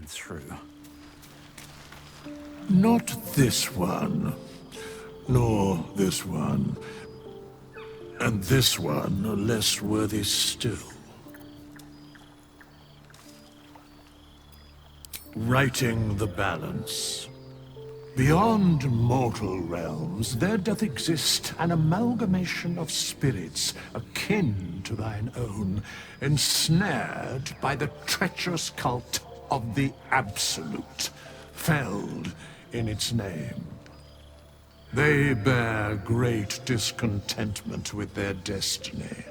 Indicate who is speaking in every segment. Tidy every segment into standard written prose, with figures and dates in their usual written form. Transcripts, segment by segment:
Speaker 1: and through.
Speaker 2: Not this one, nor this one, and this one are less worthy still. Righting the balance. Beyond mortal realms, there doth exist an amalgamation of spirits akin to thine own, ensnared by the treacherous cult of the Absolute, felled in its name. They bear great discontentment with their destiny.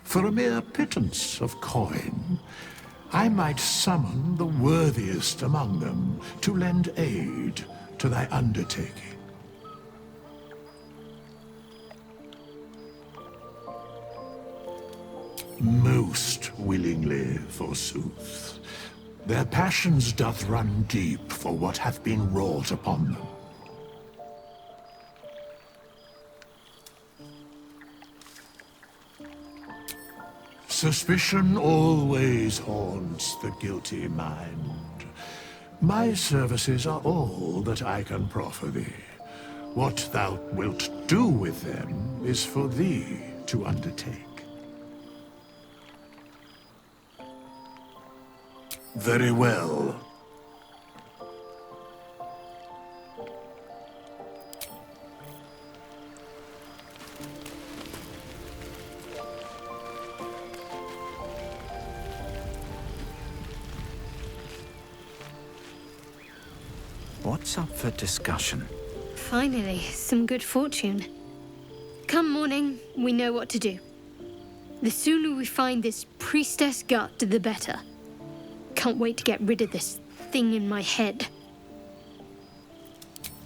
Speaker 2: For a mere pittance of coin, I might summon the worthiest among them to lend aid to thy undertaking. Most willingly, forsooth. Their passions doth run deep for what hath been wrought upon them. Suspicion always haunts the guilty mind. My services are all that I can proffer thee. What thou wilt do with them is for thee to undertake. Very well.
Speaker 1: What's up for discussion?
Speaker 3: Finally, some good fortune. Come morning, we know what to do. The sooner we find this priestess gut, the better. Can't wait to get rid of this thing in my head.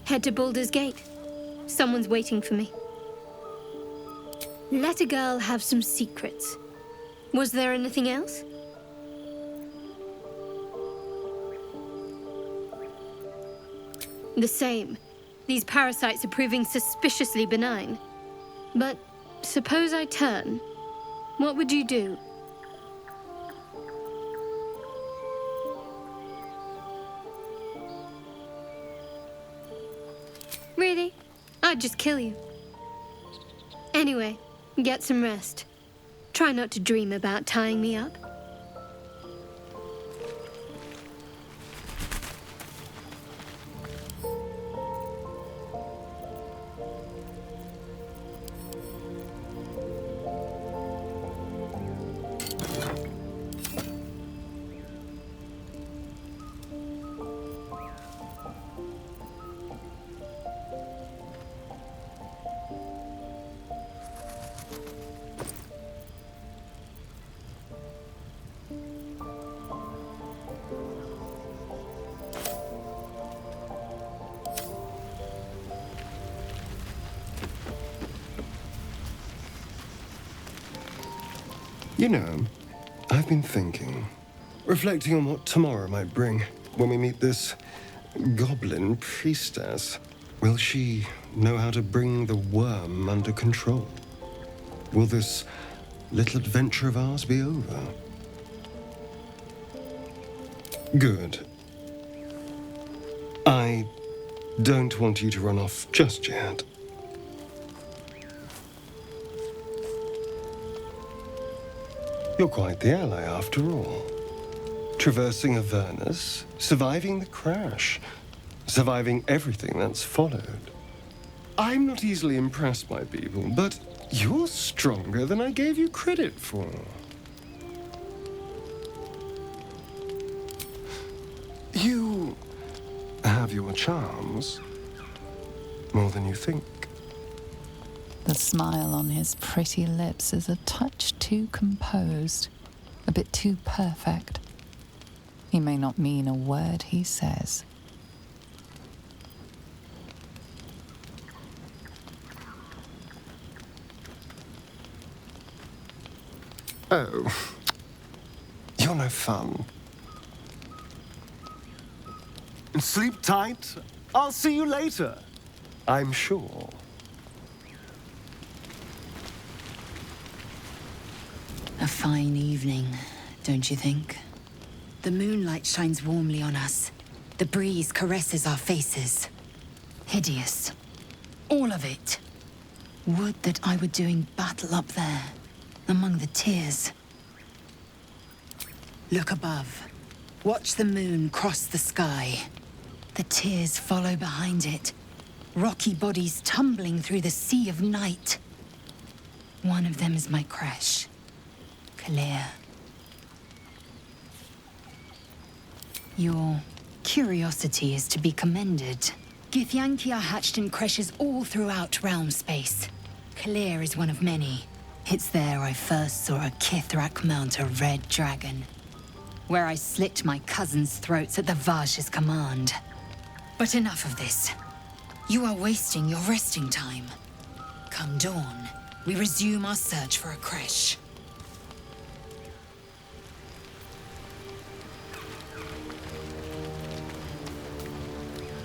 Speaker 3: Head to Baldur's Gate. Someone's waiting for me. Let a girl have some secrets. Was there anything else? The same. These parasites are proving suspiciously benign. But suppose I turn. What would you do? Really? I'd just kill you. Anyway, get some rest. Try not to dream about tying me up.
Speaker 4: You know, I've been thinking, reflecting on what tomorrow might bring when we meet this goblin priestess. Will she know how to bring the worm under control? Will this little adventure of ours be over? Good. I don't want you to run off just yet. You're quite the ally, after all. Traversing Avernus, surviving the crash, surviving everything that's followed. I'm not easily impressed by people, but you're stronger than I gave you credit for. You have your charms, more than you think.
Speaker 5: The smile on his pretty lips is a touch too composed, a bit too perfect. He may not mean a word he says.
Speaker 4: Oh, you're no fun. Sleep tight. I'll see you later, I'm sure.
Speaker 6: A fine evening, don't you think? The moonlight shines warmly on us. The breeze caresses our faces. Hideous. All of it. Would that I were doing battle up there, among the tears. Look above. Watch the moon cross the sky. The tears follow behind it. Rocky bodies tumbling through the sea of night. One of them is my crash. Clear. Your curiosity is to be commended. Githyanki are hatched in creches all throughout realm space. Clear is one of many. It's there I first saw a Kithrak mount a red dragon. Where I slit my cousins' throats at the Vash's command. But enough of this. You are wasting your resting time. Come dawn, we resume our search for a creche.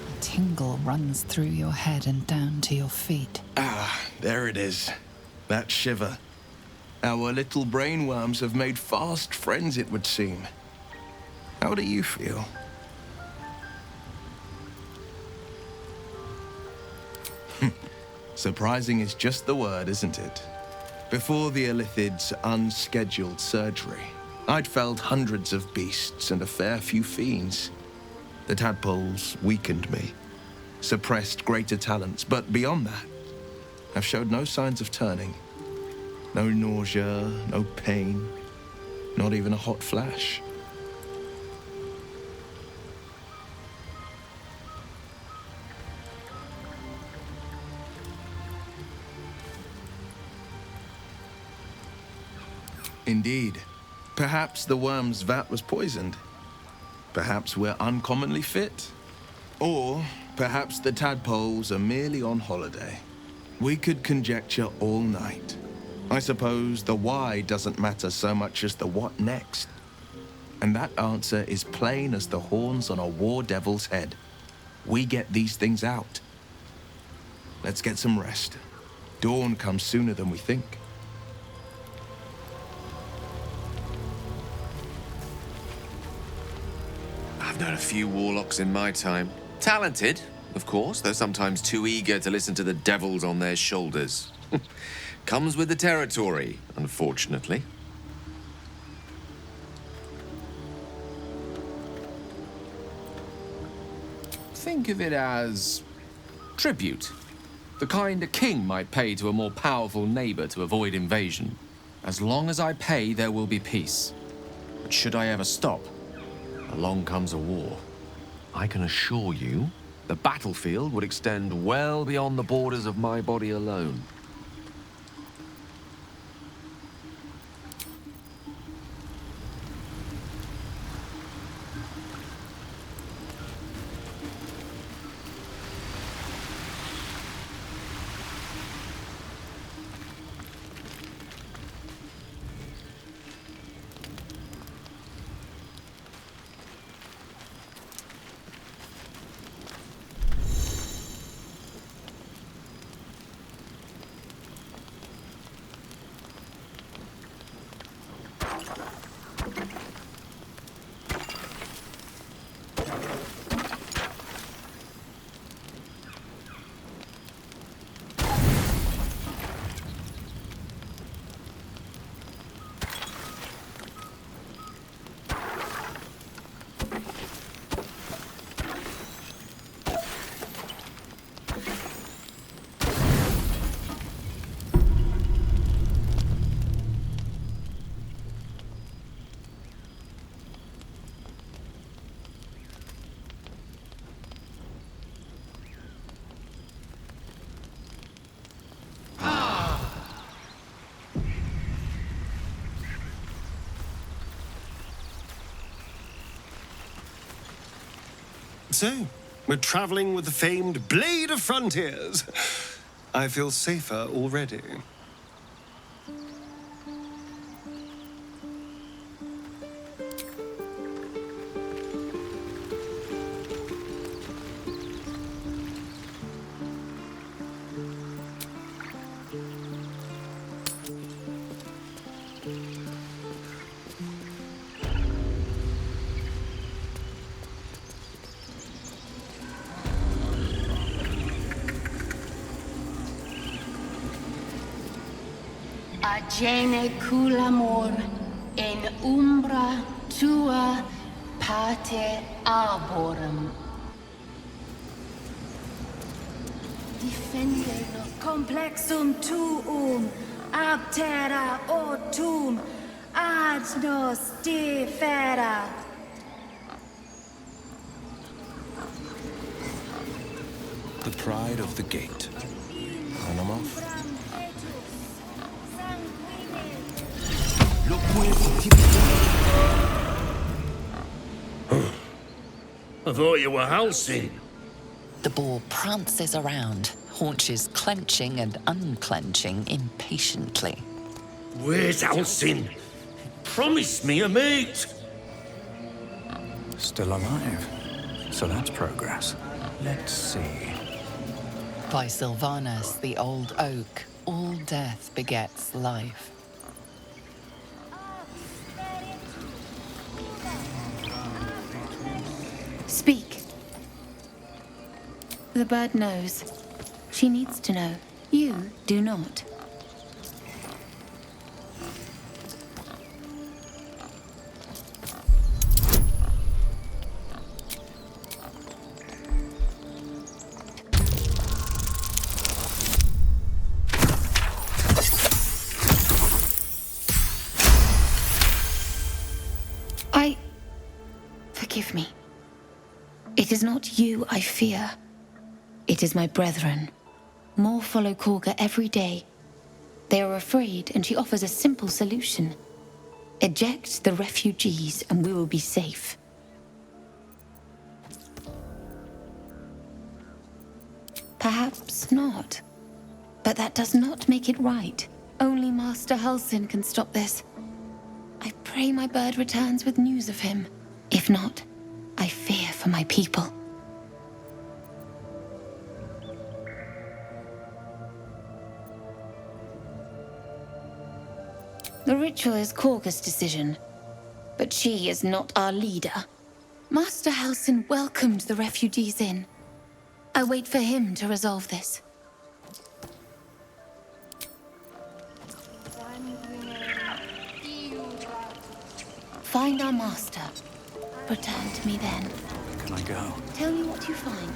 Speaker 5: A tingle runs through your head and down to your feet.
Speaker 7: Ah, there it is. That shiver. Our little brainworms have made fast friends, it would seem. How do you feel? Surprising is just the word, isn't it? Before the Illithid's unscheduled surgery, I'd felled hundreds of beasts and a fair few fiends. The tadpoles weakened me, suppressed greater talents, but beyond that, I've showed no signs of turning. No nausea, no pain, not even a hot flash. Indeed. Perhaps the worm's vat was poisoned. Perhaps we're uncommonly fit. Or perhaps the tadpoles are merely on holiday. We could conjecture all night. I suppose the why doesn't matter so much as the what next. And that answer is plain as the horns on a war devil's head. We get these things out. Let's get some rest. Dawn comes sooner than we think.
Speaker 8: I've known a few warlocks in my time. Talented, of course, though sometimes too eager to listen to the devils on their shoulders. Comes with the territory, unfortunately.
Speaker 9: Think of it as tribute. The kind a king might pay to a more powerful neighbor to avoid invasion. As long as I pay, there will be peace. But should I ever stop, along comes a war.
Speaker 8: I can assure you, the battlefield would extend well beyond the borders of my body alone.
Speaker 4: So, we're traveling with the famed Blade of Frontiers. I feel safer already.
Speaker 10: Agene culamor in umbra tua pater arborum. Defendere complexum tuum ab terra ortum ad nos defera.
Speaker 11: The pride of the gate. Anomoth.
Speaker 12: I thought you were Halcyon.
Speaker 5: The boar prances around, haunches clenching and unclenching impatiently.
Speaker 12: Where's Halcyon? Promise me a mate.
Speaker 1: Still alive. So that's progress. Let's see.
Speaker 5: By Sylvanus, the old oak, all death begets life.
Speaker 6: Speak. The bird knows. She needs to know. You do not. Forgive me. It is not you I fear. It is my brethren. More follow Korga every day. They are afraid, and she offers a simple solution. Eject the refugees, and we will be safe. Perhaps not. But that does not make it right. Only Master Halcyon can stop this. I pray my bird returns with news of him. If not, I fear for my people. The ritual is Korga's decision, but she is not our leader. Master Halcyon welcomed the refugees in. I wait for him to resolve this. Find our master. Return to me then.
Speaker 1: Can I go?
Speaker 6: Tell me what you find.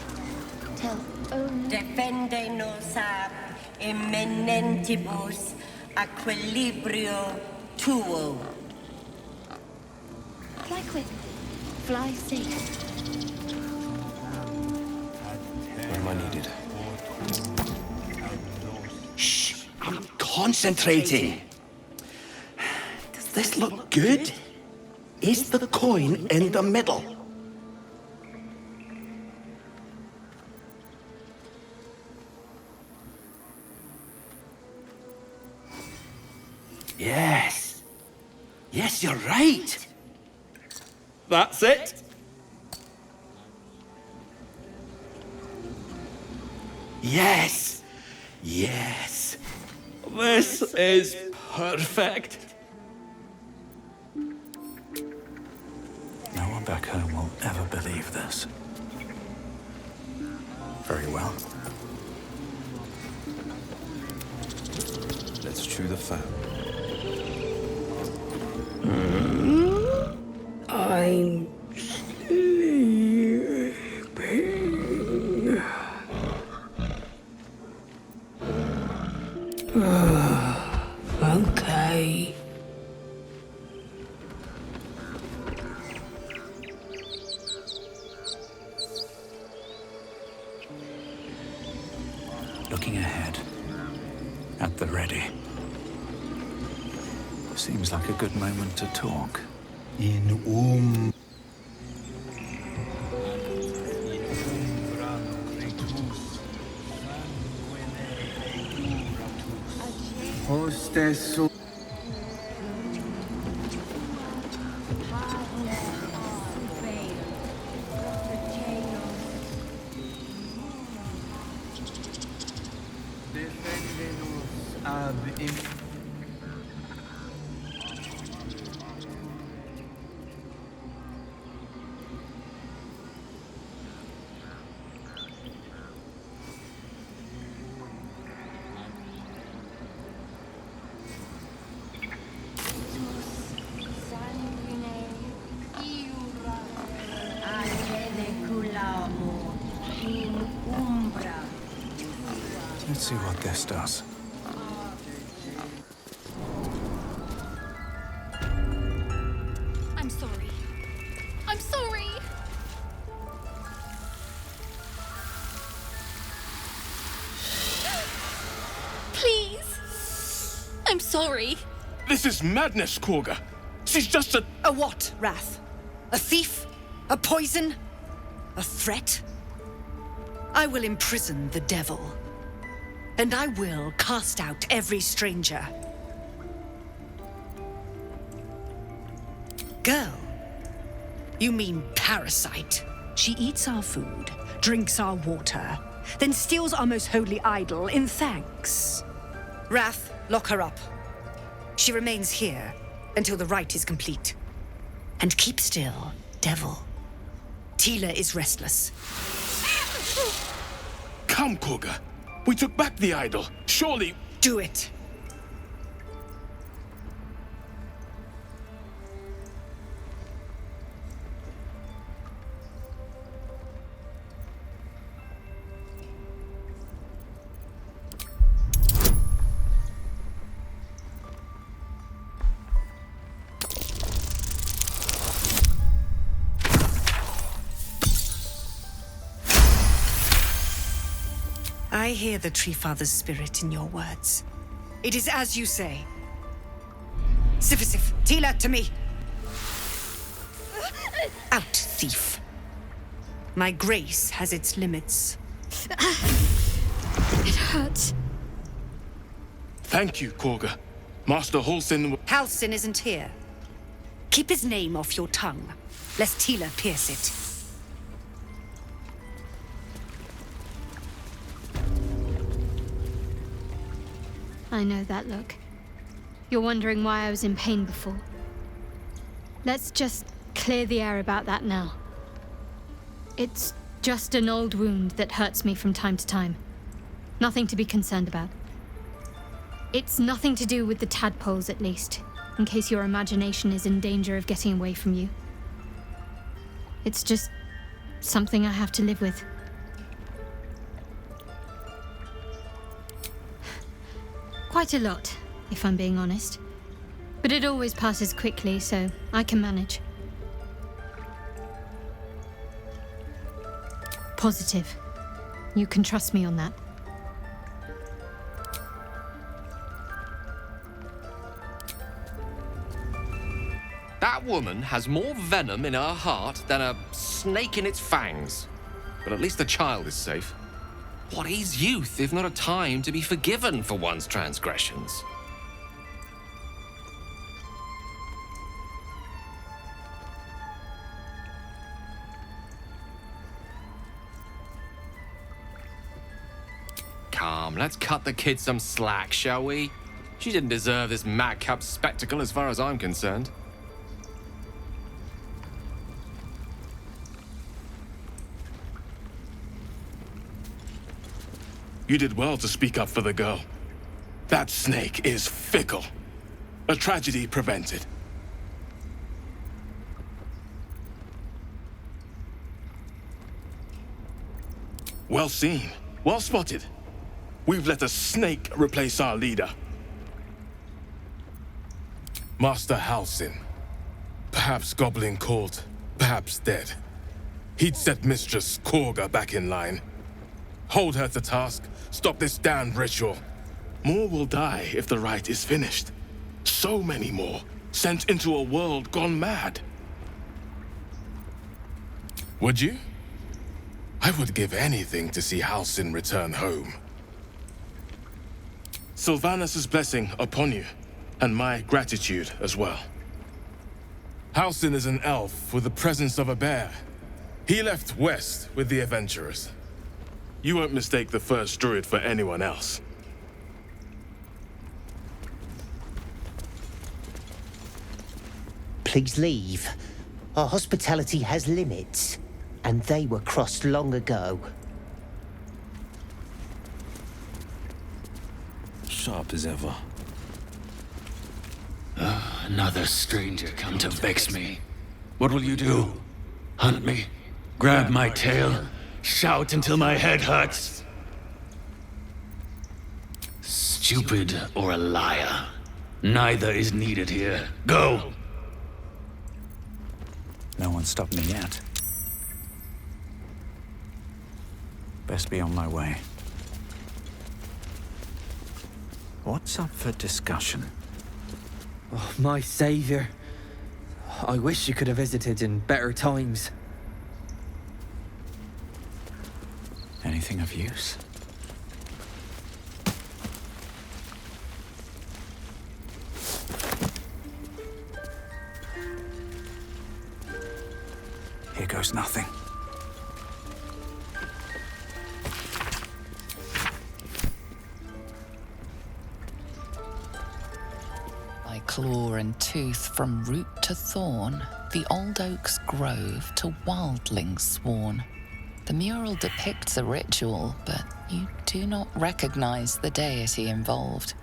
Speaker 6: Tell only...
Speaker 10: Defende nos ab immanentibus equilibrio tuo.
Speaker 6: Fly quick. Fly safe.
Speaker 11: Where am I needed?
Speaker 13: Shh! I'm concentrating. Does this look good? Is the coin in the middle? Yes. Yes, you're right. That's it. Yes. Yes. This is perfect.
Speaker 1: No one back home will ever believe this. Very well.
Speaker 11: Let's chew the fat.
Speaker 12: I'm sleeping. Okay.
Speaker 1: Looking ahead. At the ready. Seems like a good moment to talk.
Speaker 13: In
Speaker 14: Hostess.
Speaker 1: Let's see what this does.
Speaker 14: I'm sorry. I'm sorry! Please! I'm sorry.
Speaker 12: This is madness, Korga. She's just a...
Speaker 15: A what, Wrath? A thief? A poison? A threat? I will imprison the devil. And I will cast out every stranger. Girl? You mean parasite? She eats our food, drinks our water, then steals our most holy idol in thanks. Wrath, lock her up. She remains here until the rite is complete. And keep still, devil. Tila is restless.
Speaker 12: Come, Korga. We took back the idol. Surely...
Speaker 15: Do it. I hear the Tree Father's spirit in your words. It is as you say. Sifisif, Tila, to me! Out, thief. My grace has its limits.
Speaker 3: It hurts.
Speaker 12: Thank you, Korga. Master Halsin...
Speaker 15: Halsin isn't here. Keep his name off your tongue, lest Tila pierce it.
Speaker 3: I know that look. You're wondering why I was in pain before. Let's just clear the air about that now. It's just an old wound that hurts me from time to time. Nothing to be concerned about. It's nothing to do with the tadpoles, at least, in case your imagination is in danger of getting away from you. It's just something I have to live with. Quite a lot, if I'm being honest. But it always passes quickly, so I can manage. Positive. You can trust me on that.
Speaker 9: That woman has more venom in her heart than a snake in its fangs. But at least the child is safe. What is youth if not a time to be forgiven for one's transgressions? Come, let's cut the kid some slack, shall we? She didn't deserve this madcap spectacle as far as I'm concerned.
Speaker 12: You did well to speak up for the girl. That snake is fickle. A tragedy prevented. Well seen. Well spotted. We've let a snake replace our leader. Master Halsin. Perhaps goblin caught, perhaps dead. He'd set Mistress Korga back in line. Hold her to task, stop this damned ritual. More will die if the rite is finished. So many more, sent into a world gone mad. Would you? I would give anything to see Halsin return home. Sylvanus' blessing upon you, and my gratitude as well. Halsin is an elf with the presence of a bear. He left west with the adventurers. You won't mistake the first druid for anyone else.
Speaker 16: Please leave. Our hospitality has limits, and they were crossed long ago.
Speaker 11: Sharp as ever.
Speaker 17: Another stranger come to vex me. What will you do? Hunt me? Grab my tail? Shout until my head hurts? stupid or a liar. Neither is needed here. Go!
Speaker 1: No one stopped me yet. Best be on my way. What's up for discussion?
Speaker 18: Oh, my savior. I wish you could have visited in better times.
Speaker 1: Anything of use? Here goes nothing.
Speaker 5: By claw and tooth from root to thorn, the old oak's grove to wildlings sworn. The mural depicts a ritual, but you do not recognize the deity involved.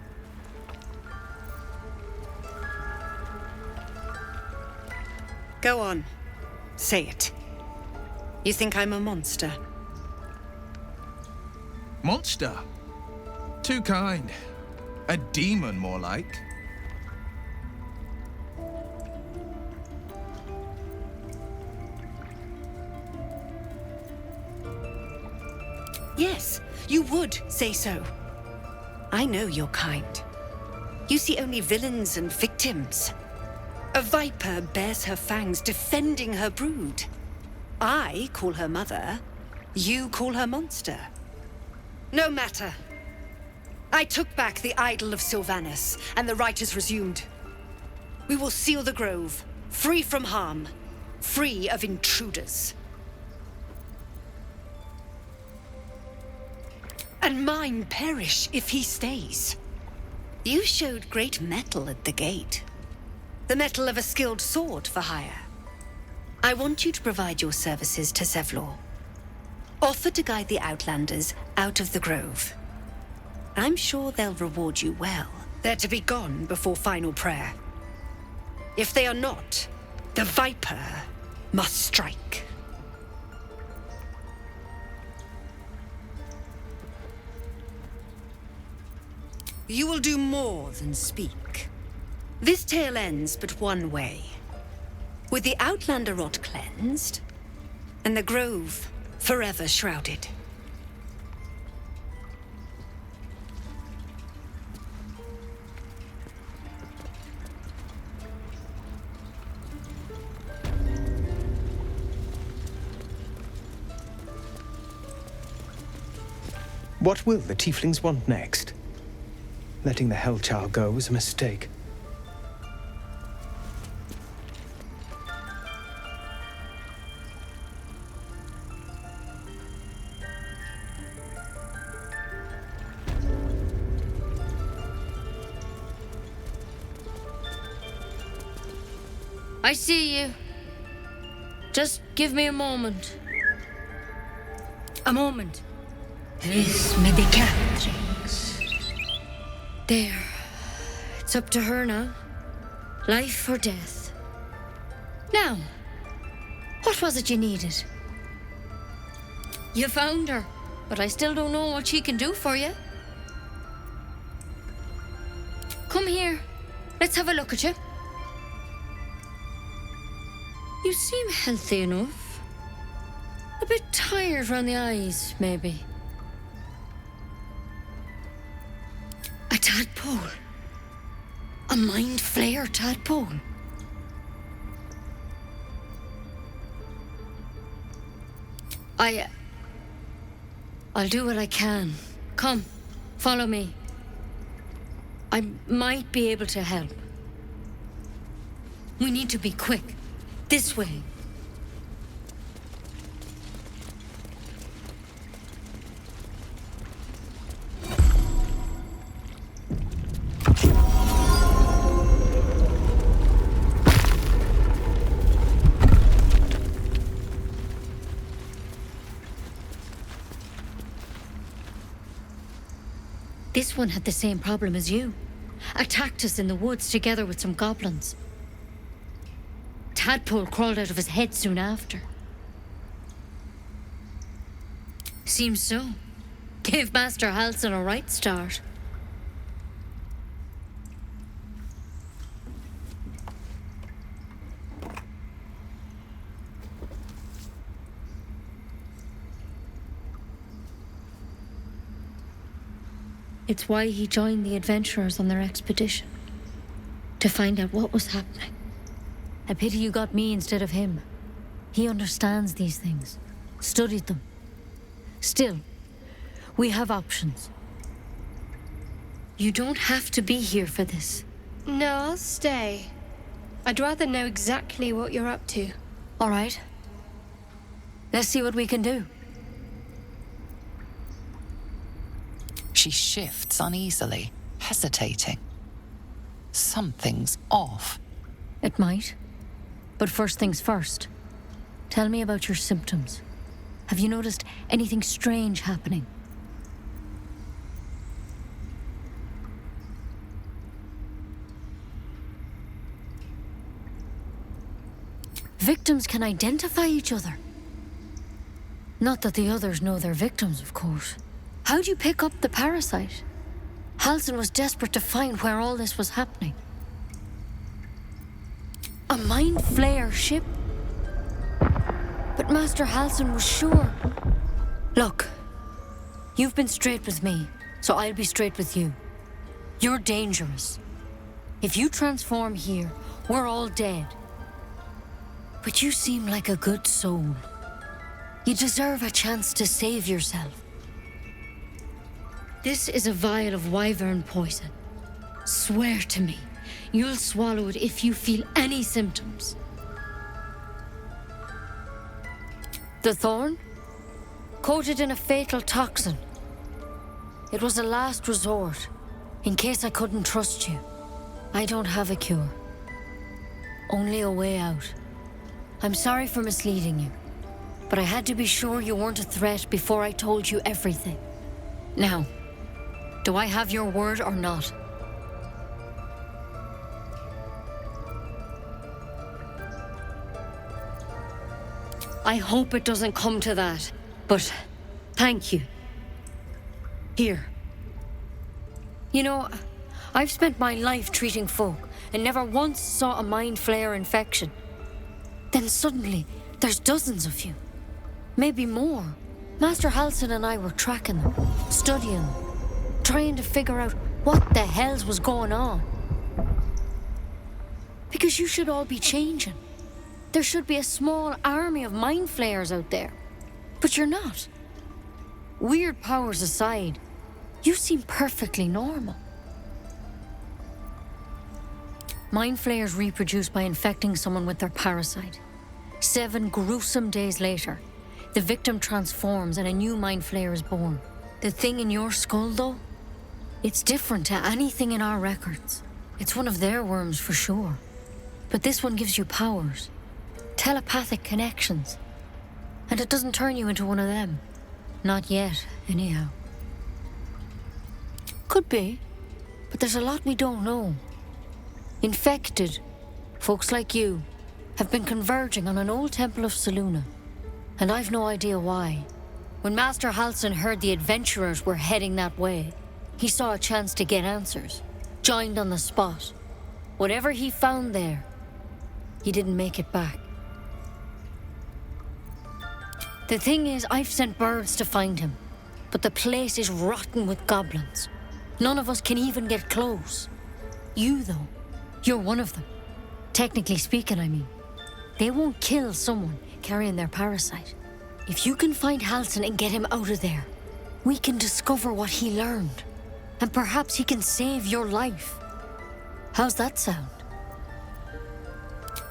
Speaker 15: Go on. Say it. You think I'm a monster?
Speaker 7: Monster? Too kind. A demon, more like.
Speaker 15: Yes, you would say so. I know your kind. You see only villains and victims. A viper bears her fangs defending her brood. I call her mother. You call her monster. No matter. I took back the idol of Sylvanus, and the rite is resumed. We will seal the grove, free from harm, free of intruders. And mine perish if he stays. You showed great mettle at the gate. The mettle of a skilled sword for hire. I want you to provide your services to Zevlor. Offer to guide the Outlanders out of the grove. I'm sure they'll reward you well. They're to be gone before final prayer. If they are not, the Viper must strike. You will do more than speak. This tale ends but one way. With the Outlander rot cleansed, and the grove forever shrouded.
Speaker 19: What will the tieflings want next? Letting the Hellchild go was a mistake.
Speaker 20: I see you. Just give me a moment.
Speaker 15: A moment.
Speaker 20: This medicatrix. There. It's up to her now. Life or death. Now, what was it you needed? You found her, but I still don't know what she can do for you. Come here. Let's have a look at you. You seem healthy enough. A bit tired round the eyes, maybe. A tadpole. A mind flayer tadpole. I'll do what I can. Come, follow me. I might be able to help. We need to be quick. This way. This one had the same problem as you. Attacked us in the woods together with some goblins. Tadpole crawled out of his head soon after. Seems so. Gave Master Halsin a right start. It's why he joined the adventurers on their expedition. To find out what was happening. A pity you got me instead of him. He understands these things. Studied them. Still, we have options. You don't have to be here for this.
Speaker 3: No, I'll stay. I'd rather know exactly what you're up to.
Speaker 20: All right. Let's see what we can do.
Speaker 5: She shifts uneasily, hesitating. Something's off.
Speaker 20: It might. But first things first. Tell me about your symptoms. Have you noticed anything strange happening? Victims can identify each other. Not that the others know they're victims, of course. How'd you pick up the parasite? Halsin was desperate to find where all this was happening. A mind flayer ship? But Master Halsin was sure. Look, you've been straight with me, so I'll be straight with you. You're dangerous. If you transform here, we're all dead. But you seem like a good soul. You deserve a chance to save yourself. This is a vial of wyvern poison. Swear to me, you'll swallow it if you feel any symptoms. The thorn? Coated in a fatal toxin. It was a last resort, in case I couldn't trust you. I don't have a cure. Only a way out. I'm sorry for misleading you, but I had to be sure you weren't a threat before I told you everything. Now, do I have your word or not? I hope it doesn't come to that, but thank you. Here. You know, I've spent my life treating folk and never once saw a mind flayer infection. Then suddenly, there's dozens of you. Maybe more. Master Halsin and I were tracking them, studying them, trying to figure out what the hells was going on. Because you should all be changing. There should be a small army of mind flayers out there. But you're not. Weird powers aside, you seem perfectly normal. Mind flayers reproduce by infecting someone with their parasite. 7 gruesome days later, the victim transforms and a new mind flayer is born. The thing in your skull, though, it's different to anything in our records. It's one of their worms for sure. But this one gives you powers, telepathic connections. And it doesn't turn you into one of them. Not yet, anyhow. Could be, but there's a lot we don't know. Infected, folks like you, have been converging on an old temple of Selûne, and I've no idea why. When Master Halsin heard the adventurers were heading that way, he saw a chance to get answers, joined on the spot. Whatever he found there, he didn't make it back. The thing is, I've sent birds to find him, but the place is rotten with goblins. None of us can even get close. You, though, you're one of them. Technically speaking, I mean. They won't kill someone carrying their parasite. If you can find Halsin and get him out of there, we can discover what he learned. And perhaps he can save your life. How's that sound?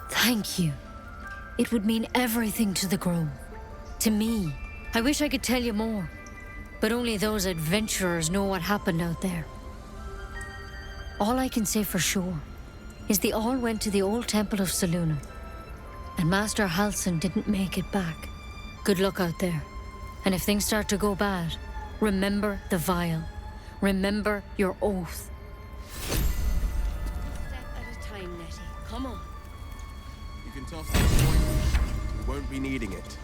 Speaker 20: Thank you. It would mean everything to the Grove. To me. I wish I could tell you more. But only those adventurers know what happened out there. All I can say for sure is they all went to the old temple of Selûne. And Master Halsin didn't make it back. Good luck out there. And if things start to go bad, remember the vial. Remember your oath. Step at a time, Nettie. Come on.
Speaker 7: You can toss that point. We won't be needing it.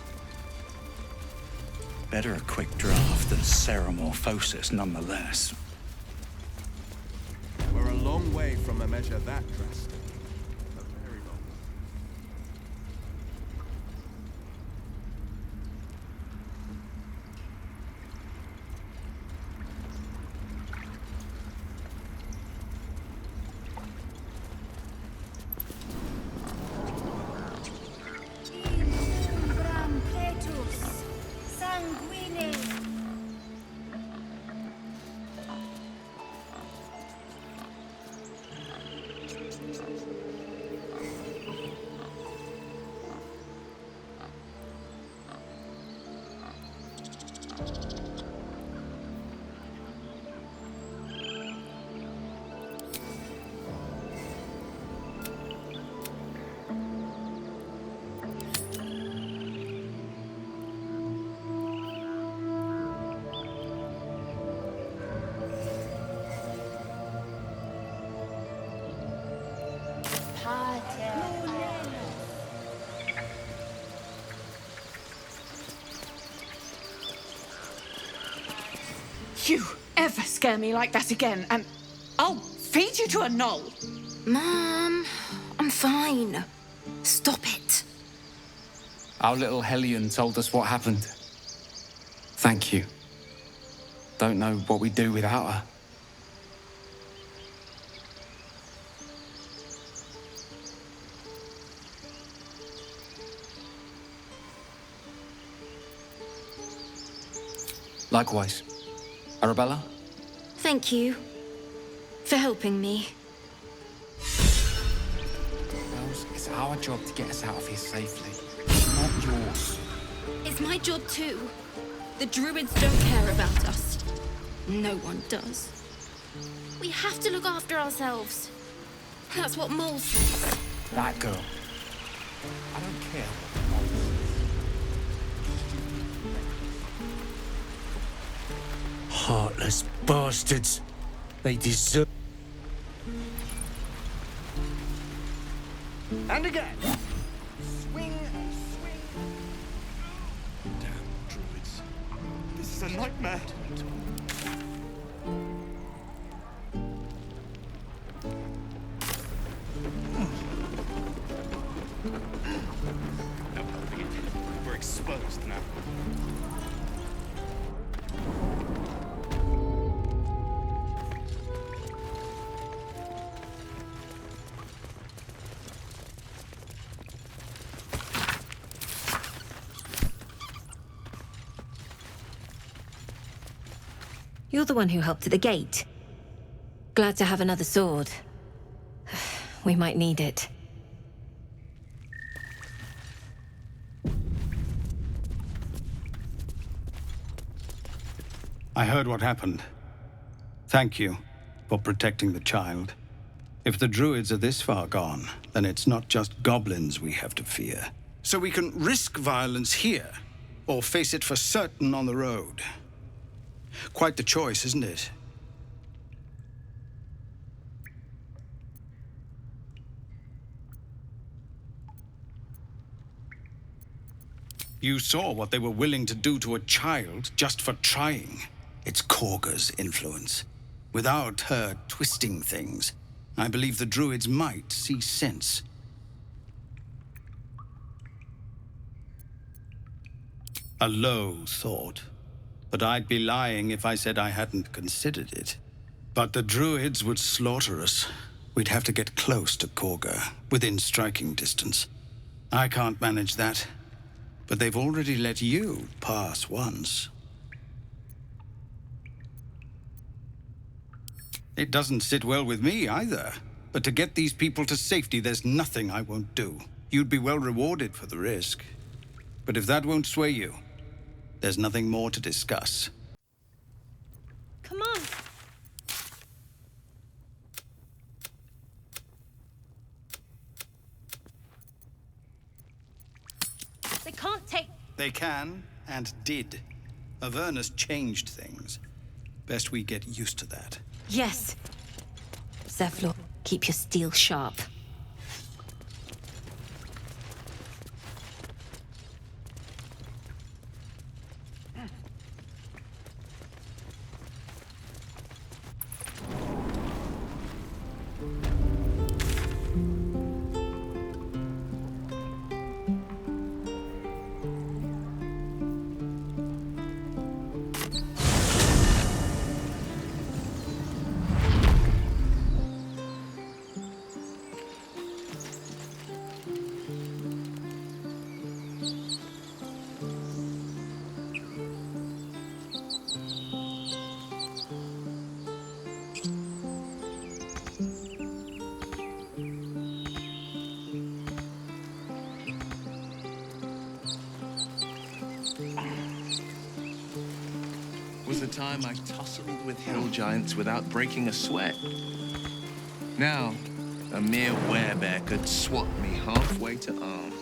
Speaker 1: Better a quick draft than ceremorphosis nonetheless.
Speaker 7: We're a long way from a measure that drastic. A very long way.
Speaker 21: you ever scare me like that again, and I'll feed you to a knoll.
Speaker 14: Mom, I'm fine. Stop it.
Speaker 22: Our little Hellion told us what happened. Thank you. Don't know what we'd do without her. Likewise. Arabella?
Speaker 14: Thank you for helping me.
Speaker 22: Rose, it's our job to get us out of here safely. Not yours.
Speaker 14: It's my job too. The druids don't care about us. No one does. We have to look after ourselves. That's what Mole says.
Speaker 22: That girl. I don't care what Mole says.
Speaker 13: Heartless bastards. They deserve...
Speaker 23: And again. Swing.
Speaker 2: Damn druids. This is a nightmare.
Speaker 23: We're exposed now.
Speaker 24: You're the one who helped at the gate. Glad to have another sword. We might need it.
Speaker 25: I heard what happened. Thank you for protecting the child. If the druids are this far gone, then it's not just goblins we have to fear. So we can risk violence here, or face it for certain on the road. Quite the choice, isn't it? You saw what they were willing to do to a child just for trying. It's Korga's influence. Without her twisting things, I believe the druids might see sense. A low thought. But I'd be lying if I said I hadn't considered it. But the druids would slaughter us. We'd have to get close to Korga, within striking distance. I can't manage that. But they've already let you pass once. It doesn't sit well with me either. But to get these people to safety, there's nothing I won't do. You'd be well rewarded for the risk. But if that won't sway you, there's nothing more to discuss.
Speaker 3: Come on. They can't take...
Speaker 25: They can, and did. Avernus changed things. Best we get used to that.
Speaker 24: Yes. Zevlor, keep your steel sharp.
Speaker 7: Was the time I tussled with hill giants without breaking a sweat. Now, a mere werebear could swat me halfway to arm.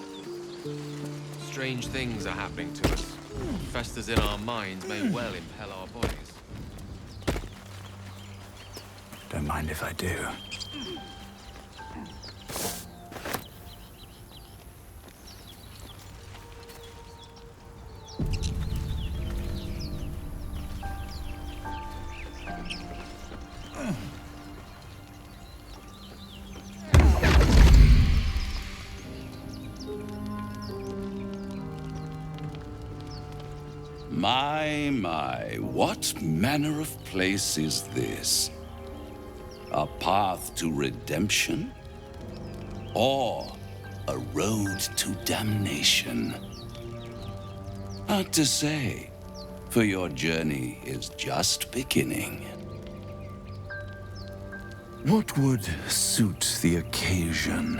Speaker 9: Strange things are happening to us. Festers in our minds may well impel our bodies.
Speaker 1: Don't mind if I do.
Speaker 4: My, what manner of place is this? A path to redemption? Or a road to damnation? Hard to say, for your journey is just beginning. What would suit the occasion?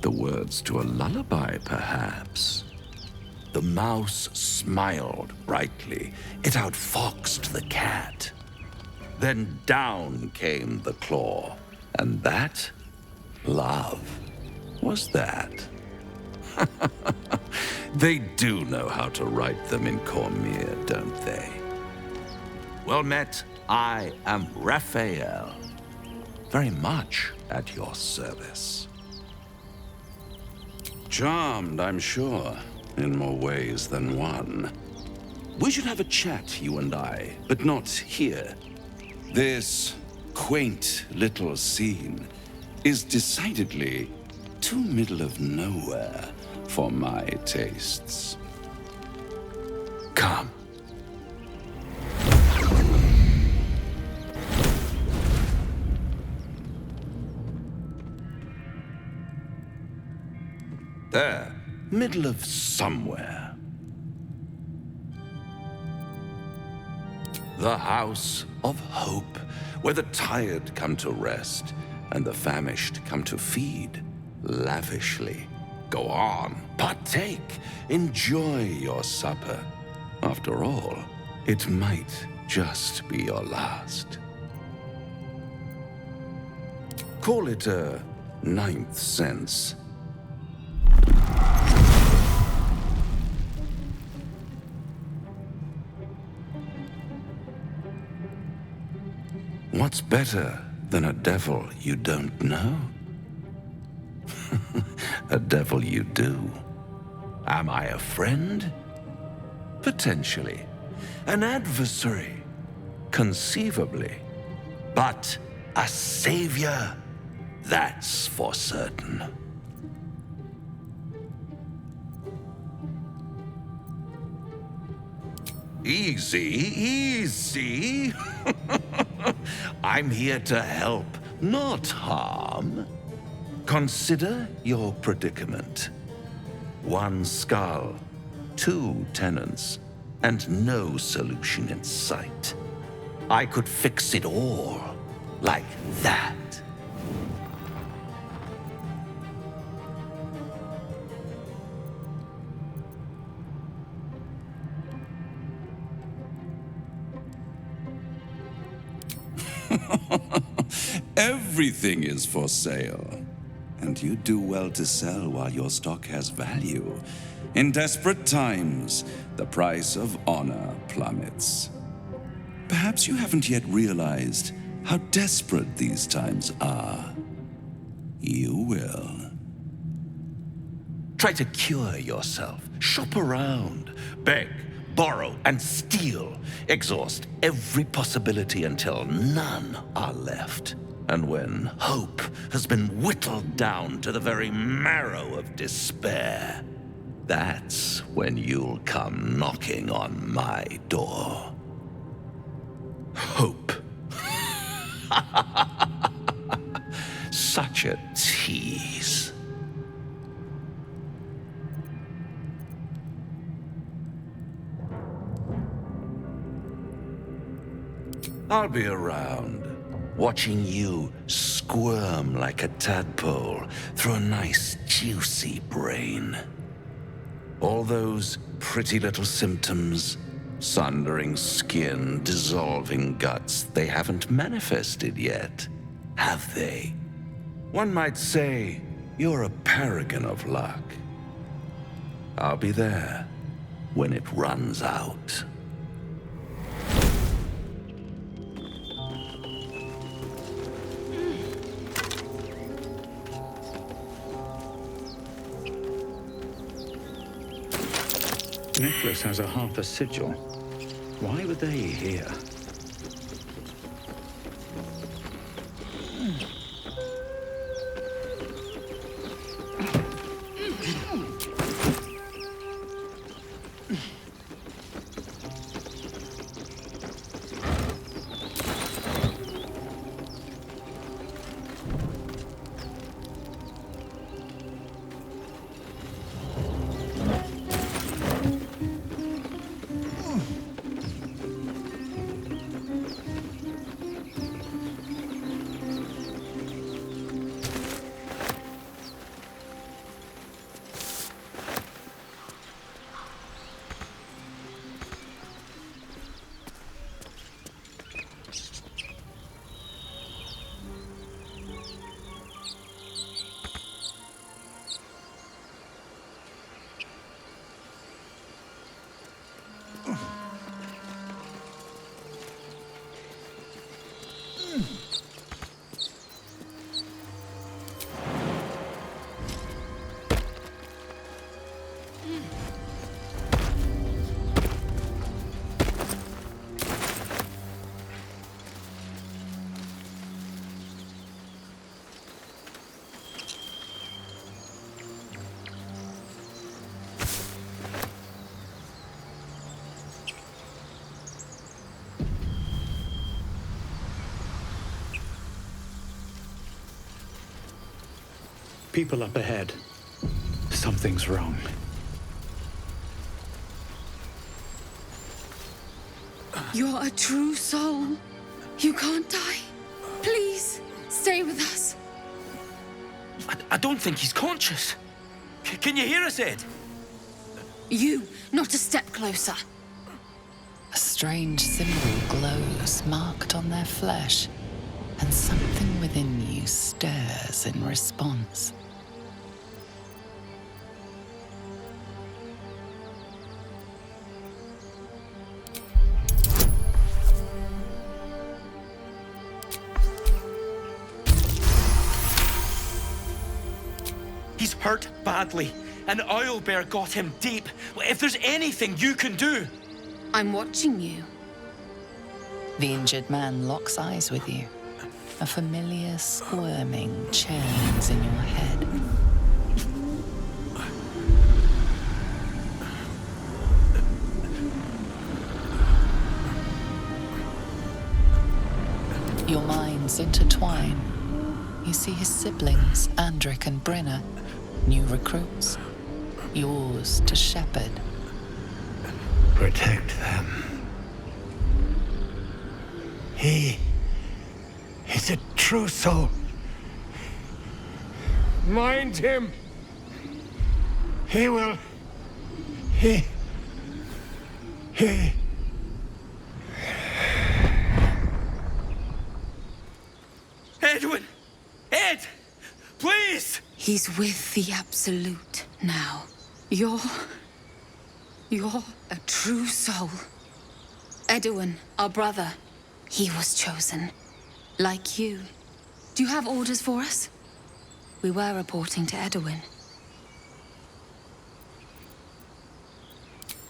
Speaker 4: The words to a lullaby, perhaps. The mouse smiled brightly. It outfoxed the cat. Then down came the claw. And that? Love. Was that? They do know how to write them in Corsair, don't they? Well met, I am Raphael. Very much at your service. Charmed, I'm sure, in more ways than one. We should have a chat, you and I, but not here. This quaint little scene is decidedly too middle of nowhere for my tastes. Come. There, middle of somewhere. The House of Hope, where the tired come to rest and the famished come to feed lavishly. Go on, partake, enjoy your supper. After all, it might just be your last. Call it a ninth sense. What's better than a devil you don't know? A devil you do. Am I a friend? Potentially. An adversary? Conceivably. But a savior? That's for certain. Easy, easy. I'm here to help, not harm. Consider your predicament. One skull, 2 tenants, and no solution in sight. I could fix it all, like that. Everything is for sale. And you do well to sell while your stock has value. In desperate times, the price of honor plummets. Perhaps you haven't yet realized how desperate these times are. You will. Try to cure yourself. Shop around. Beg, borrow, and steal. Exhaust every possibility until none are left. And when hope has been whittled down to the very marrow of despair, that's when you'll come knocking on my door. Hope. Such a tease. I'll be around, watching you squirm like a tadpole through a nice, juicy brain. All those pretty little symptoms, sundering skin, dissolving guts, they haven't manifested yet, have they? One might say you're a paragon of luck. I'll be there when it runs out.
Speaker 17: Nicholas has a Harper sigil. Why were they here? people up ahead. Something's wrong.
Speaker 21: You're a true soul. You can't die. Please, stay with us.
Speaker 13: I don't think he's conscious. Can you hear us, Ed?
Speaker 21: You, not a step closer.
Speaker 5: A strange symbol glows, marked on their flesh, and something within you stirs in response.
Speaker 13: He's hurt badly. An owlbear got him deep. If there's anything you can do...
Speaker 21: I'm watching you.
Speaker 5: The injured man locks eyes with you. A familiar squirming churns in your head. Your minds intertwine. You see his siblings, Andric and Brenna, new recruits, yours to shepherd.
Speaker 2: Protect them. He is a true soul. Mind him. He will... He...
Speaker 13: Edwin! Ed! Please!
Speaker 21: He's with the Absolute now. You're a true soul. Edwin, our brother, he was chosen. Like you. Do you have orders for us? We were reporting to Edwin.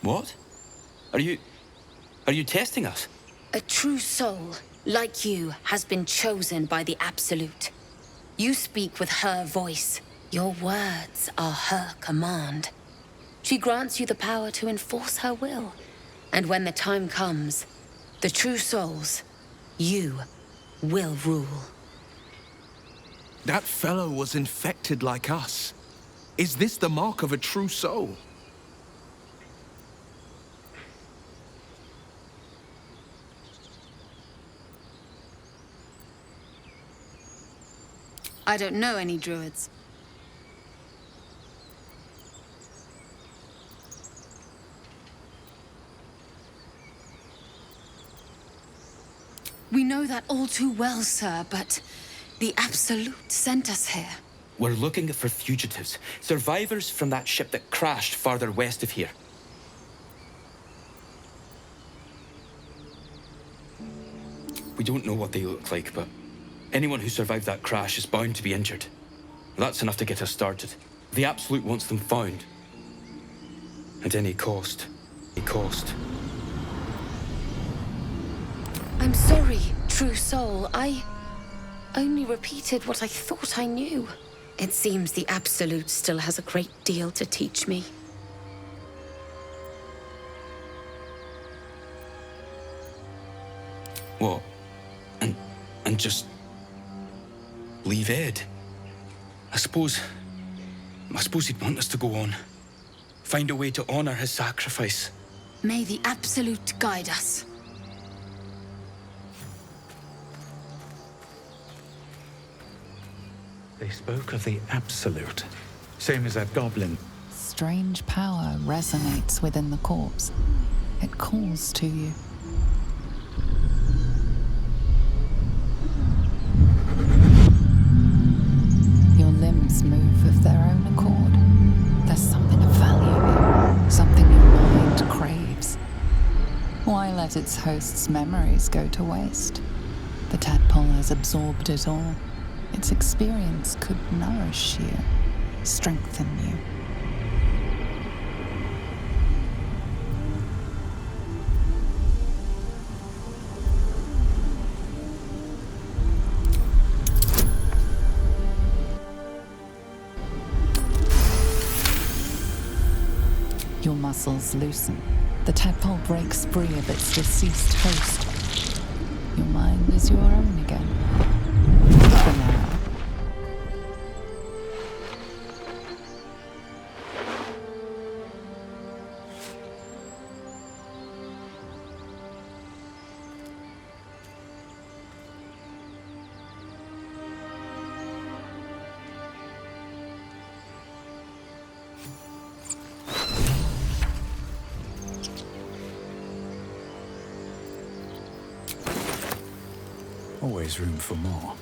Speaker 13: What? Are you testing us?
Speaker 24: A true soul, like you, has been chosen by the Absolute. You speak with her voice. Your words are her command. She grants you the power to enforce her will. And when the time comes, the true souls, you, will rule.
Speaker 7: That fellow was infected like us. Is this the mark of a true soul?
Speaker 21: I don't know any druids. We know that all too well, sir, but the Absolute sent us here.
Speaker 13: We're looking for fugitives, survivors from that ship that crashed farther west of here. We don't know what they look like, but anyone who survived that crash is bound to be injured. That's enough to get us started. The Absolute wants them found. At any cost. Any cost.
Speaker 24: I'm sorry, true soul. I only repeated what I thought I knew. It seems the Absolute still has a great deal to teach me.
Speaker 13: What? And just... leave Ed? I suppose he'd want us to go on. Find a way to honor his sacrifice.
Speaker 21: May the Absolute guide us.
Speaker 17: They spoke of the Absolute. Same as that goblin.
Speaker 5: Strange power resonates within the corpse. It calls to you. Your limbs move of their own accord. There's something of value here, something your mind craves. Why let its host's memories go to waste? The tadpole has absorbed it all. Its experience could nourish you, strengthen you. Your muscles loosen. The tadpole breaks free of its deceased host. Your mind is your own again. For now.
Speaker 1: always room for more.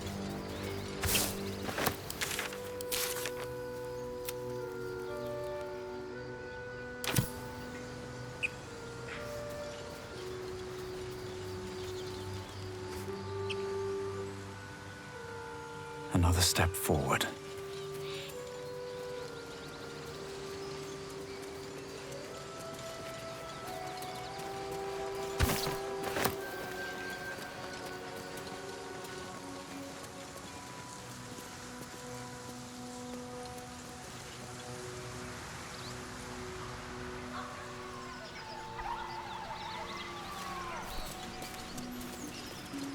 Speaker 1: Another step forward.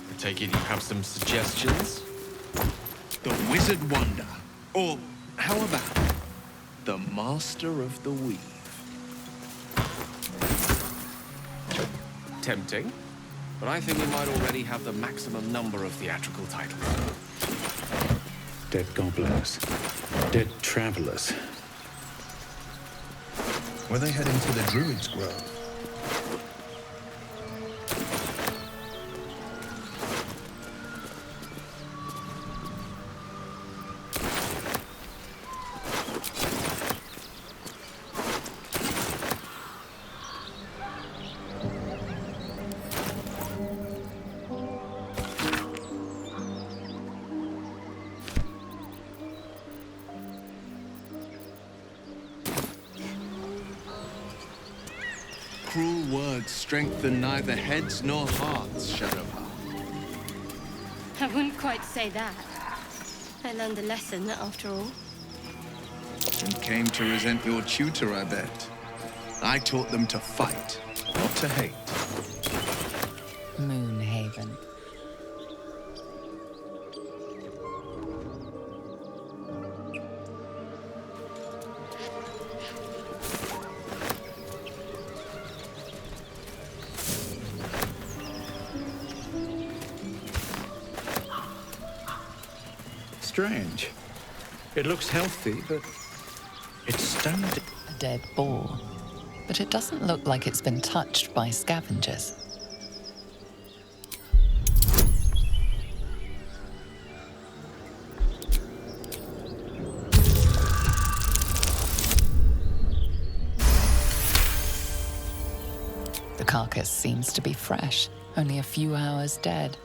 Speaker 9: I take it you have some suggestions?
Speaker 7: The Wizard Wonder. Or, how about the Master of the Weave?
Speaker 9: Tempting, but I think we might already have the maximum number of theatrical titles.
Speaker 17: Dead gobblers. Dead travelers.
Speaker 11: Were they heading to the Druid's Grove?
Speaker 7: Cruel words strengthen neither heads nor hearts, ShadowPlay.
Speaker 3: I wouldn't quite say that. I learned a lesson, after all.
Speaker 7: And came to resent your tutor, I bet. I taught them to fight, not to hate.
Speaker 5: Moonhaven.
Speaker 1: Strange. It looks healthy, but it's stoned.
Speaker 5: A dead boar. But it doesn't look like it's been touched by scavengers. The carcass seems to be fresh, only a few hours dead.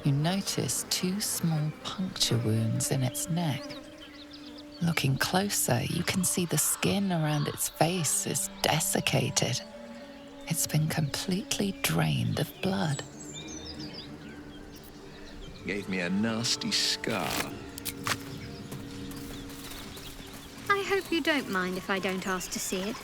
Speaker 5: You notice 2 small puncture wounds in its neck. Looking closer, you can see the skin around its face is desiccated. It's been completely drained of blood.
Speaker 7: Gave me a nasty scar.
Speaker 3: I hope you don't mind if I don't ask to see it.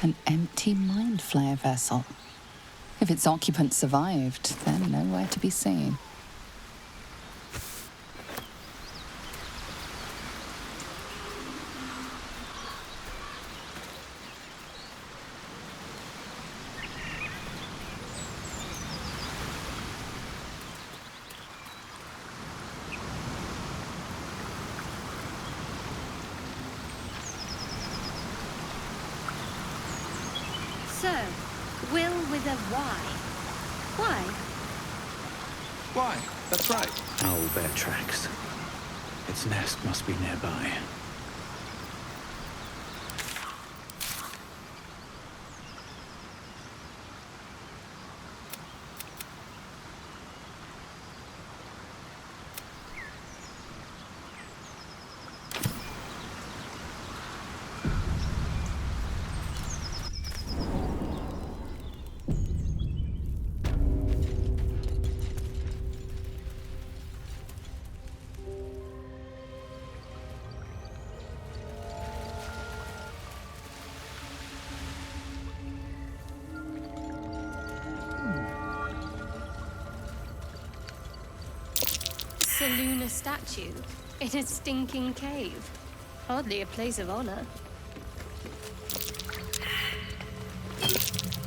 Speaker 5: An empty mind flare vessel. If its occupant survived, they're nowhere to be seen.
Speaker 3: So, Will with a Y. Why?
Speaker 7: Why? That's right.
Speaker 17: Owlbear tracks. Its nest must be nearby.
Speaker 3: a statue in a stinking cave. Hardly a place of honor.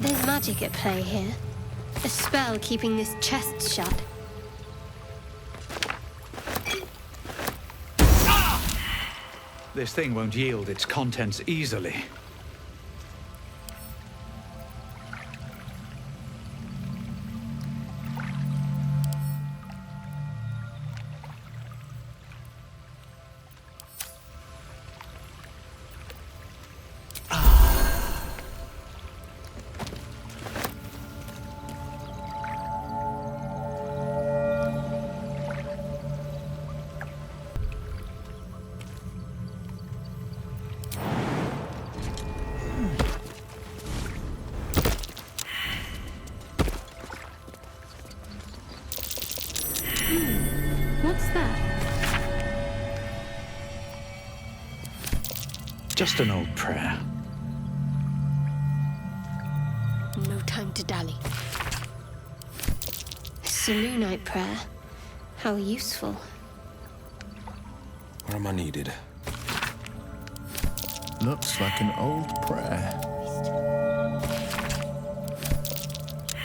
Speaker 3: There's magic at play here. A spell keeping this chest shut.
Speaker 1: This thing won't yield its contents easily.
Speaker 3: What's that?
Speaker 1: Just an old prayer.
Speaker 3: No time to dally. Selûnite prayer. How useful.
Speaker 11: Where am I needed?
Speaker 2: Looks like an old prayer.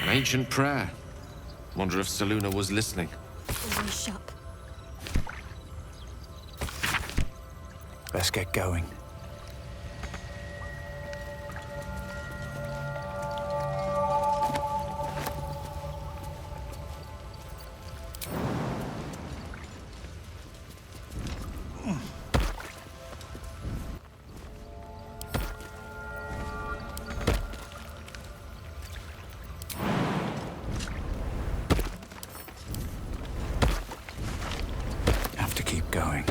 Speaker 9: An ancient prayer. Wonder if Selûne was listening.
Speaker 3: Always shut.
Speaker 1: Let's get going. Have to keep going.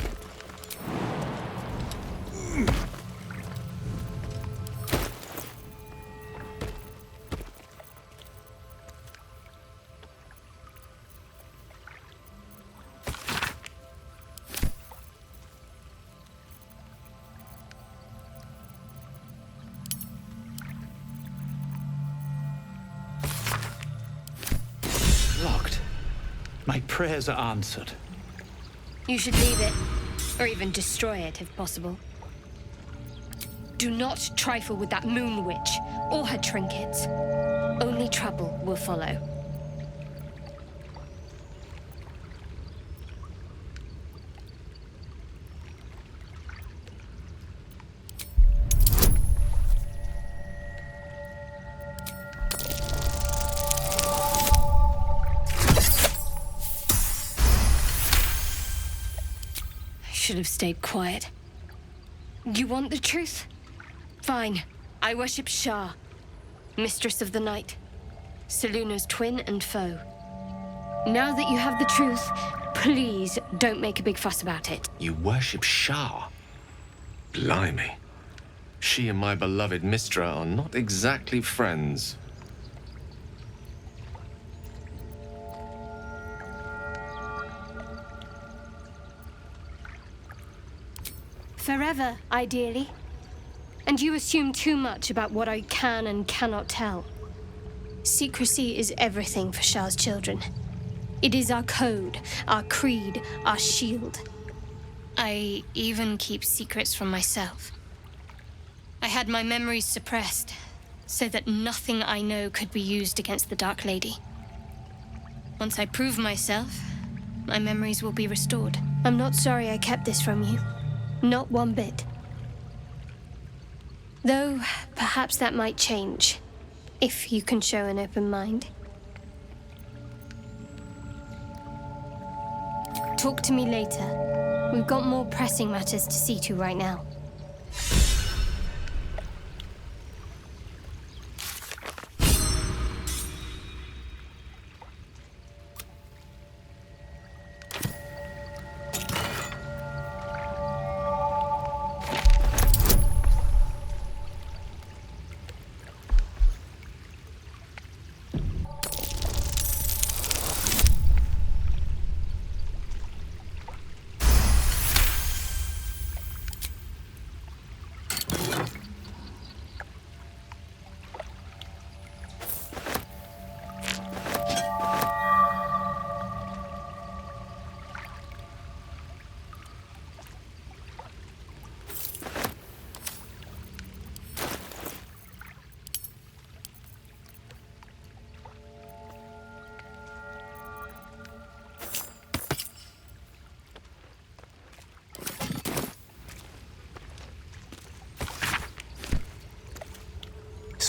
Speaker 1: Locked. My prayers are answered.
Speaker 3: You should leave it, or even destroy it if possible. Do not trifle with that moon witch, or her trinkets. Only trouble will follow. Should have stayed quiet. You want the truth? Fine. I worship Shah, Mistress of the Night, Selûne's twin and foe. Now that you have the truth, please don't make a big fuss about it.
Speaker 9: You worship Shah? Blimey. She and my beloved Mistra are not exactly friends.
Speaker 3: Forever, ideally. And you assume too much about what I can and cannot tell. Secrecy is everything for Shah's children. It is our code, our creed, our shield. I even keep secrets from myself. I had my memories suppressed, so that nothing I know could be used against the Dark Lady. Once I prove myself, my memories will be restored. I'm not sorry I kept this from you. Not one bit. Though, perhaps that might change, if you can show an open mind. Talk to me later. We've got more pressing matters to see to right now.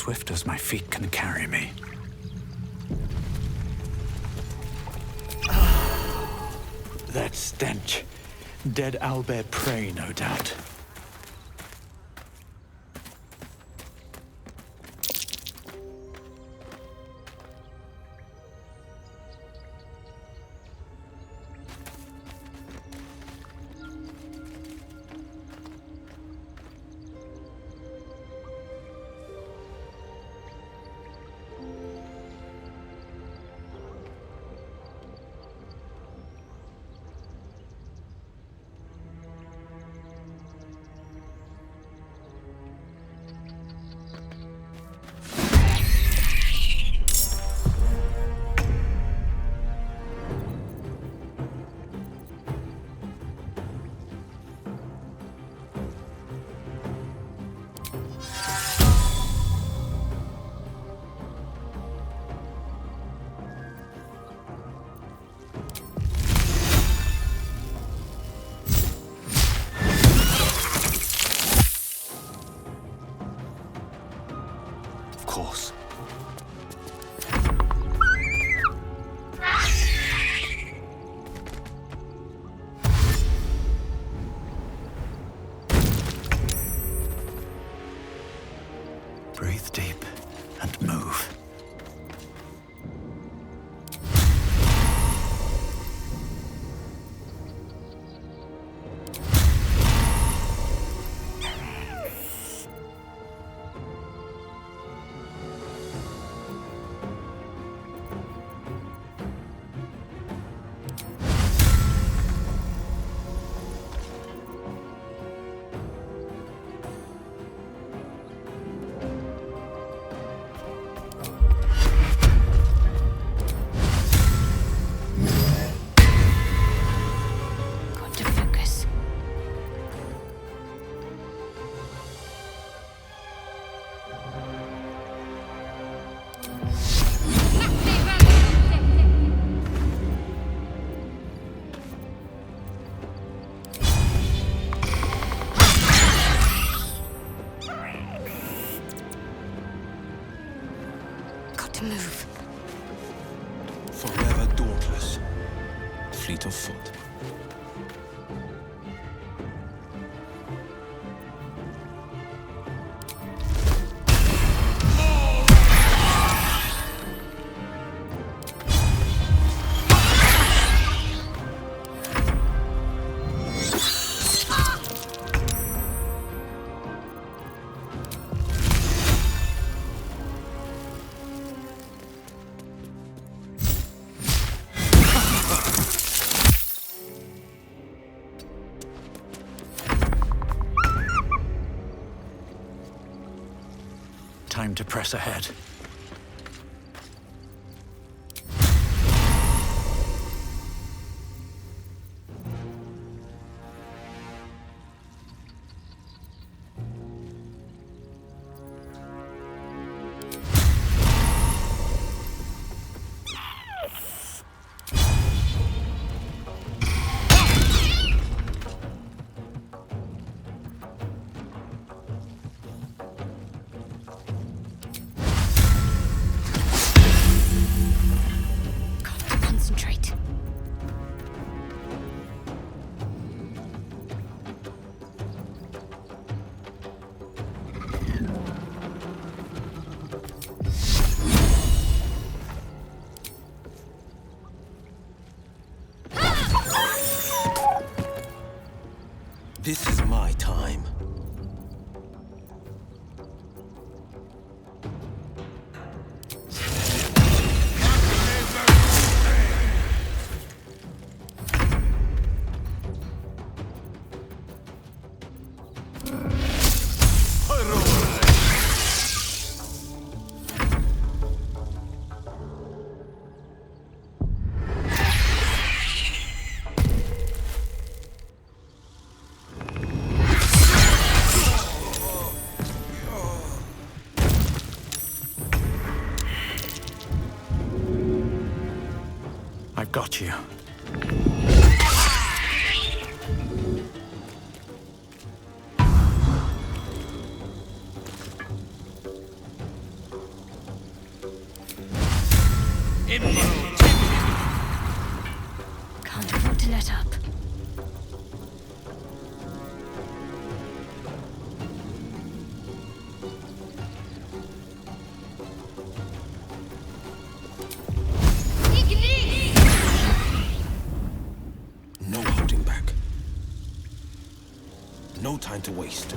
Speaker 1: swift as my feet can carry me. That stench. Dead owlbear prey, no doubt. Breathe deep and move.
Speaker 3: To move.
Speaker 11: Forever dauntless, fleet of foot.
Speaker 1: Time to press ahead.
Speaker 3: Concentrate.
Speaker 11: This is my time.
Speaker 1: I've got you.
Speaker 11: No time to waste.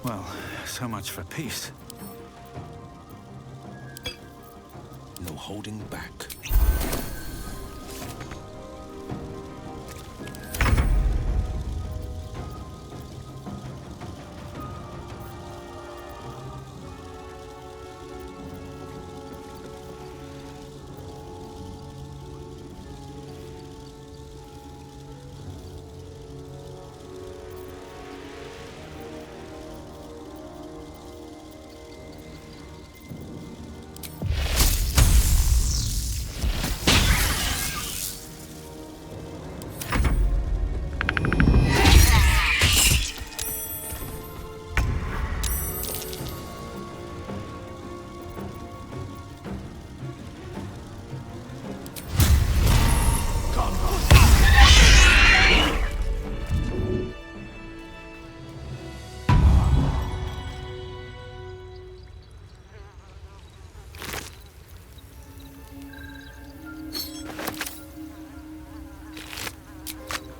Speaker 1: Well, so much for peace.
Speaker 11: No holding back.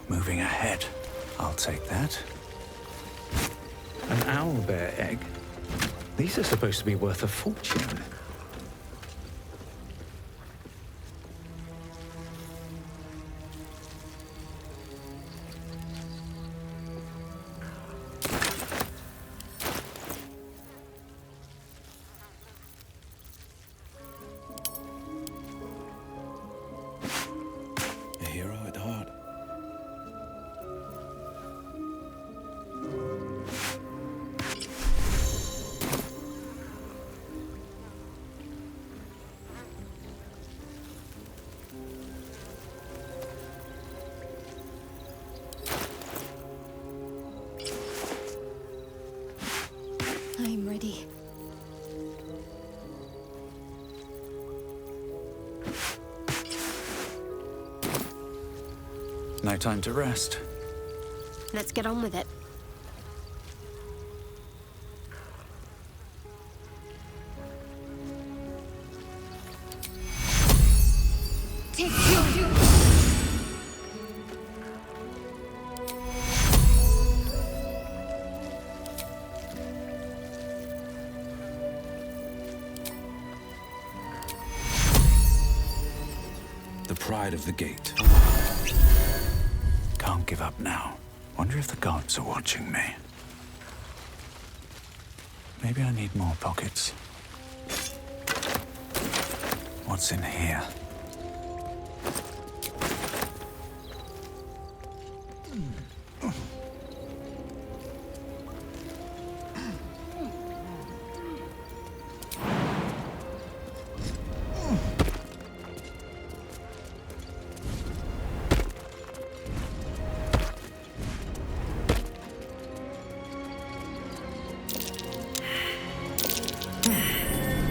Speaker 1: Moving ahead. I'll take that. An owlbear egg? These are supposed to be worth a fortune.
Speaker 11: A hero at heart.
Speaker 3: I'm ready.
Speaker 1: No time to rest.
Speaker 3: Let's get on with it. Take two.
Speaker 11: The pride of the gate.
Speaker 1: Can't give up now. Wonder if the gods are watching me. Maybe I need more pockets. What's in here?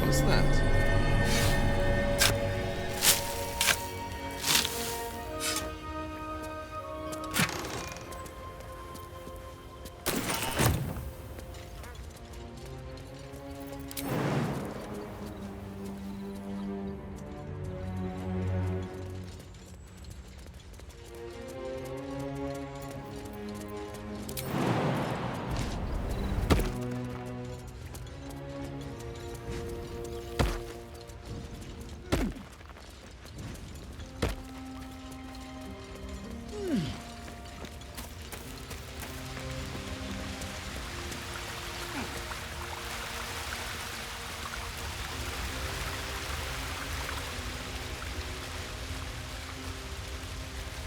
Speaker 7: What's that?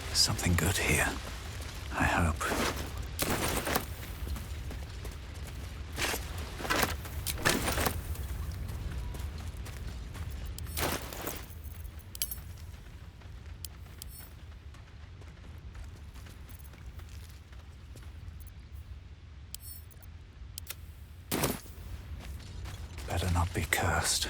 Speaker 1: There's something good here. I hope. Better not be cursed.